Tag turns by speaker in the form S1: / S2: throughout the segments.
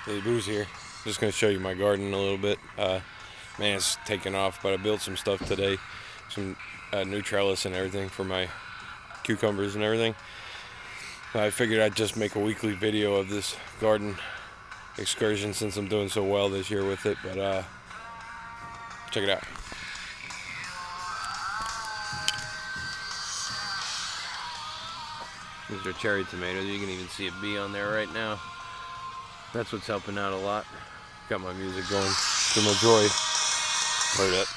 S1: Billy Brews here. Just going to show you my garden a little bit. Man, it's taking off, but I built some stuff today. Some new trellis and everything for my cucumbers and everything. I figured I'd just make a weekly video of this garden excursion since I'm doing so well this year with it. But check it out. These are cherry tomatoes. You can even see a bee on there right now. That's what's helping out a lot. Got my music going through my Droid. Heard it.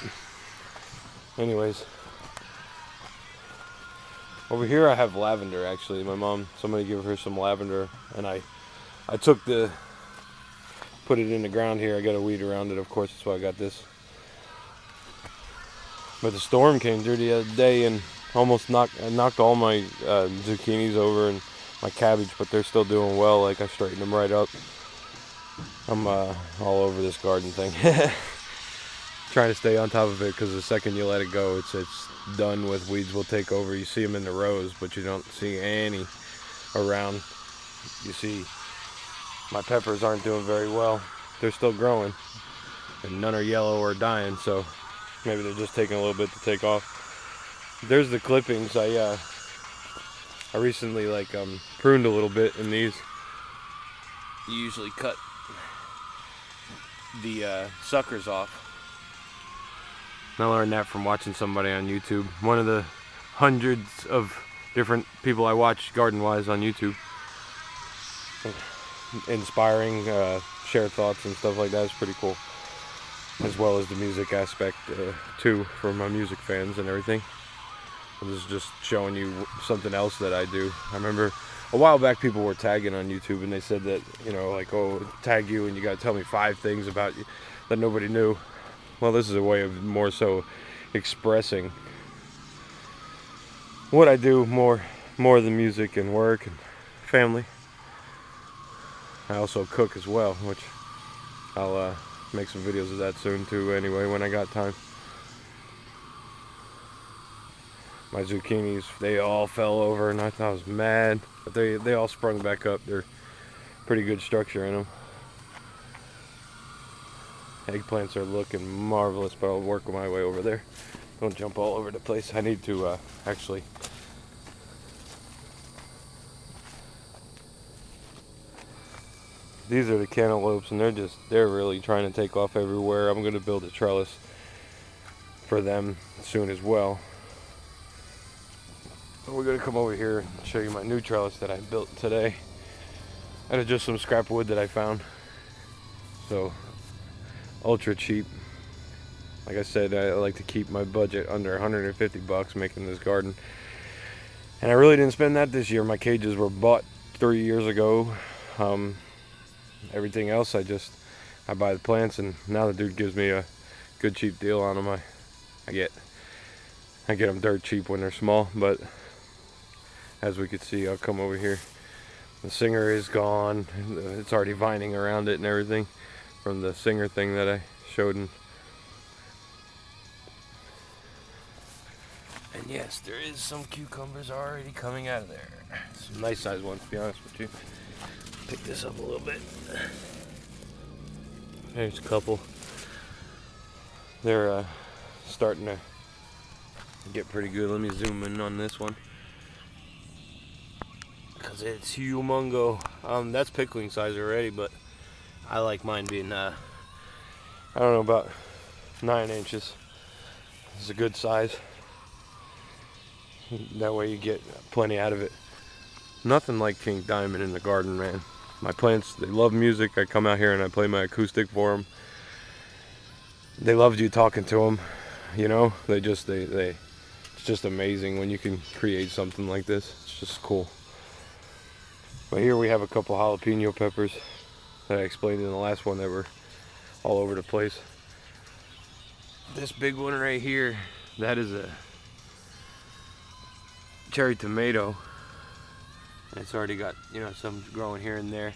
S1: Anyways, over here I have lavender. Actually, my mom, somebody gave her some lavender, and I took put it in the ground here. I got a weed around it, of course. That's why I got this. But the storm came through the other day and almost knocked all my zucchinis over and my cabbage, but they're still doing well. Like, I straightened them right up. I'm all over this garden thing. Trying to stay on top of it, because the second you let it go, it's done with. Weeds will take over. You see them in the rows, but you don't see any around. You see my peppers aren't doing very well. They're still growing, and none are yellow or dying, so maybe they're just taking a little bit to take off. There's the clippings. I recently pruned a little bit in these. You usually cut the suckers off. I learned that from watching somebody on YouTube. One of the hundreds of different people I watch garden-wise on YouTube. Inspiring, share thoughts and stuff like that is pretty cool. As well as the music aspect too, for my music fans and everything. This is just showing you something else that I do. I remember a while back people were tagging on YouTube, and they said that, oh, tag you and you gotta tell me 5 things about you that nobody knew. Well, this is a way of more so expressing what I do more than music and work and family. I also cook as well, which I'll make some videos of that soon too, anyway, when I got time. My zucchinis, they all fell over, and I thought I was mad, but they all sprung back up. They're pretty good structure in them. Eggplants are looking marvelous, but I'll work my way over there. Don't jump all over the place. I need to actually these are the cantaloupes, and they're really trying to take off everywhere. I'm going to build a trellis for them soon as well. We're going to come over here and show you my new trellis that I built today out of just some scrap wood that I found. So, ultra cheap. Like I said, I like to keep my budget under 150 bucks making this garden. And I really didn't spend that this year. My cages were bought 3 years ago. Everything else I buy the plants, and now the dude gives me a good cheap deal on them. I get them dirt cheap when they're small, but as we could see, I'll come over here. The singer is gone. It's already vining around it and everything from the singer thing that I showed. And yes, there is some cucumbers already coming out of there. Some nice sized ones, to be honest with you. Pick this up a little bit. There's a couple. They're starting to get pretty good. Let me zoom in on this one, because it's humongo. That's pickling size already, but I like mine being I don't know, about 9 inches. It's a good size. That way you get plenty out of it. Nothing like King Diamond in the garden, man. My plants, they love music. I come out here and I play my acoustic for them. They loved you talking to them. It's just amazing when you can create something like this. It's just cool. But here we have a couple jalapeno peppers that I explained in the last one that were all over the place. This big one right here, that is a cherry tomato. It's already got, some growing here and there.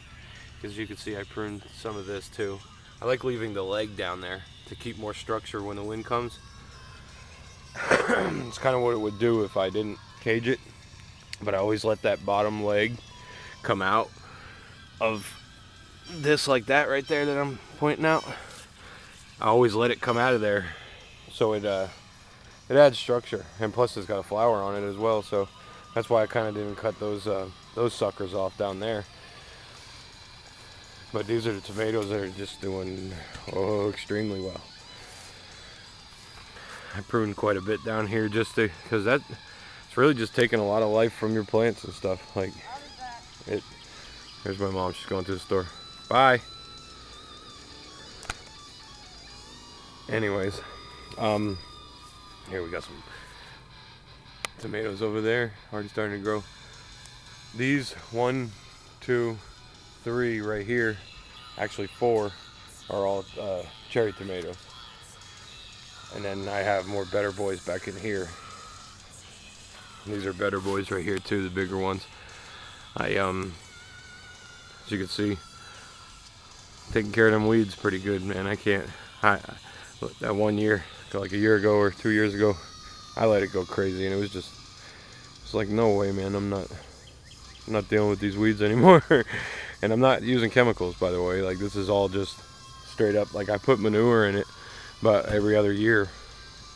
S1: As you can see, I pruned some of this too. I like leaving the leg down there to keep more structure when the wind comes. It's kind of what it would do if I didn't cage it, but I always let that bottom leg come out of this like that right there that I'm pointing out, I always let it come out of there, so it adds structure, and plus it's got a flower on it as well. So that's why I kind of didn't cut those suckers off down there. But these are the tomatoes that are just doing extremely well. I pruned quite a bit down here just because it's really just taking a lot of life from your plants and stuff. Like it. Here's my mom. She's going to the store. Bye. Anyways, here we got some tomatoes over there, already starting to grow. These 1, 2, 3 right here, actually 4, are all cherry tomatoes. And then I have more Better Boys back in here. These are Better Boys right here too, the bigger ones. As you can see, taking care of them weeds pretty good, man. That 1 year, like a year ago or 2 years ago, I let it go crazy, and it's like, no way, man, I'm not dealing with these weeds anymore. And I'm not using chemicals, by the way. Like, this is all just straight up, like, I put manure in it about every other year,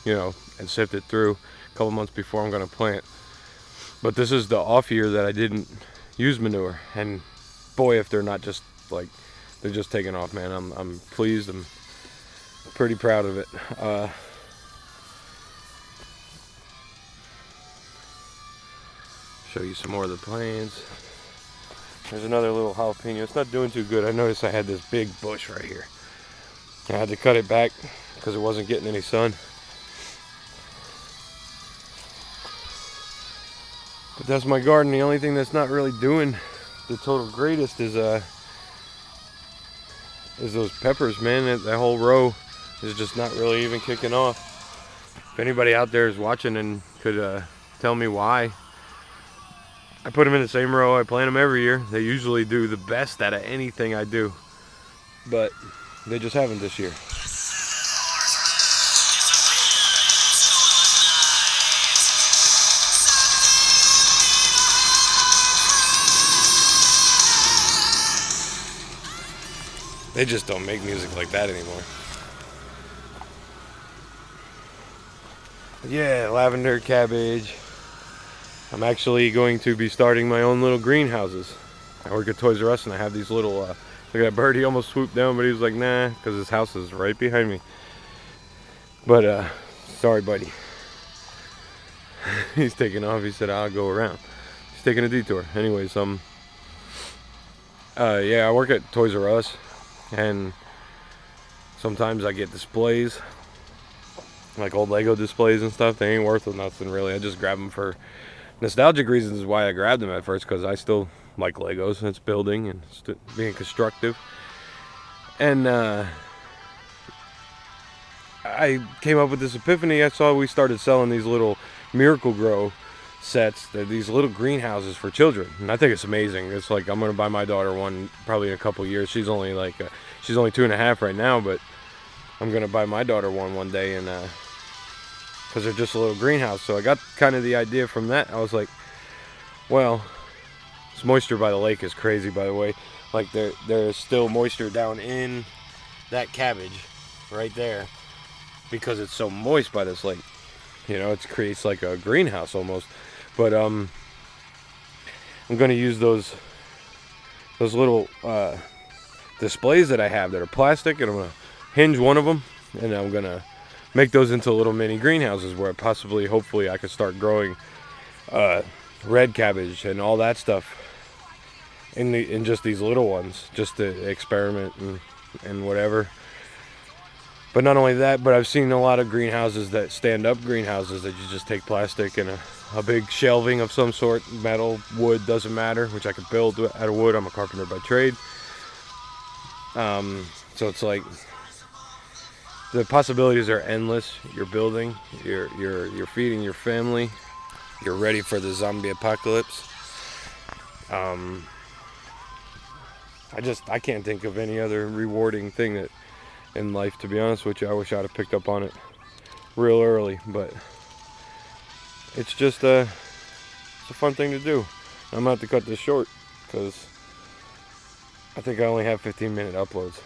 S1: and sift it through a couple months before I'm gonna plant. But this is the off year that I didn't use manure, and boy, if they're not just like, they're just taking off, man. I'm pleased. I'm pretty proud of it. Show you some more of the plants. There's another little jalapeno. It's not doing too good. I noticed I had this big bush right here. I had to cut it back because it wasn't getting any sun. But that's my garden. The only thing that's not really doing the total greatest is those peppers, man. That whole row is just not really even kicking off. If anybody out there is watching and could tell me why. I put them in the same row. I plant them every year. They usually do the best out of anything I do, but they just haven't this year. They just don't make music like that anymore. Yeah, lavender, cabbage. I'm actually going to be starting my own little greenhouses. I work at Toys R Us, and I have these little, look at that bird. He almost swooped down, but he was like, nah, because his house is right behind me. But, sorry, buddy. He's taking off. He said, I'll go around. He's taking a detour. Anyways, yeah, I work at Toys R Us, and sometimes I get displays, like old Lego displays and stuff. They ain't worth nothing, really. I just grab them for nostalgic reasons is why I grabbed them at first, because I still like Legos, and it's building and being constructive. And I came up with this epiphany. I saw we started selling these little Miracle Grow sets. They're these little greenhouses for children, and I think it's amazing. It's like, I'm gonna buy my daughter one probably in a couple years. She's only 2.5 right now, but I'm gonna buy my daughter one day, and because they're just a little greenhouse. So I got kind of the idea from that. I was like, well, this moisture by the lake is crazy, by the way. Like, there's still moisture down in that cabbage right there because it's so moist by this lake. It creates like a greenhouse almost. But I'm going to use those little displays that I have that are plastic, and I'm going to hinge one of them, and I'm going to make those into little mini greenhouses where hopefully I could start growing red cabbage and all that stuff in just these little ones, just to experiment and whatever. But not only that, but I've seen a lot of greenhouses that stand-up greenhouses that you just take plastic and a big shelving of some sort, metal, wood, doesn't matter, which I could build out of wood. I'm a carpenter by trade. So it's like, the possibilities are endless. You're building, you're feeding your family, you're ready for the zombie apocalypse. I can't think of any other rewarding thing that in life, to be honest with you. I wish I'd have picked up on it real early, but it's just it's a fun thing to do. I'm gonna have to cut this short because I think I only have 15-minute uploads.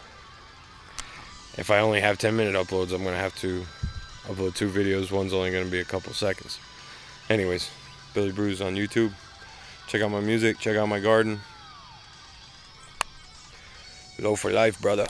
S1: If I only have 10-minute uploads, I'm going to have to upload 2 videos. One's only going to be a couple seconds. Anyways, Billy Brews on YouTube. Check out my music. Check out my garden. Low for life, brother.